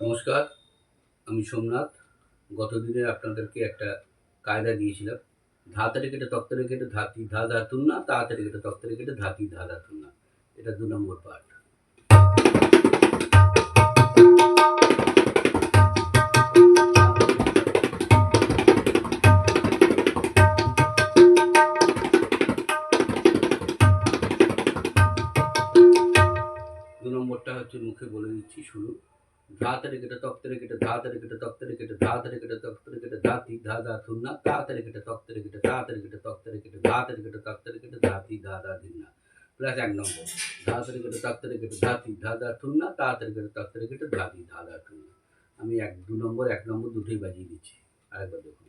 নমস্কার, আমি সোমনাথ। গতদিনে আপনাদেরকে একটা কায়দা দিয়েছিলাম। ধাতরে কেটে তক্তরে কেটে ধাতি ধা ধাতুর না, তাড়াতাড়ি কেটে তক্তরে কেটে ধাতি ধা ধাতুর না। এটা ২ নম্বর পার্ট। ২ নম্বরটা হচ্ছে মুখে বলে দিচ্ছি, শুনুন। ধাতরে কেটে তক্তরে কেটে ধাতরে কেটে তক্তরে কেটে ধাতরে কেটে তক্তরে কেটে ধাতি ধা ধাতুর না, তাড়াতাড়ি কেটে তক্তরে কেটে তাড়াতাড়ি কেটে তক্তরে কেটে ধাতরে কেটে তক্তরে কেটে ধাতি ধা ধাতির না। প্লাস ১ নম্বর। ধাতরে কেটে তক্তরে কেটে ধাতি ধা ধাতুর না, তাড়াতাড়ি কেটে তক্তরে কেটে ধাতি ধা ধাতুর না। আমি ২ নম্বর ১ নম্বর দুটোই বাজিয়ে দিচ্ছি। আরেকবার দেখুন।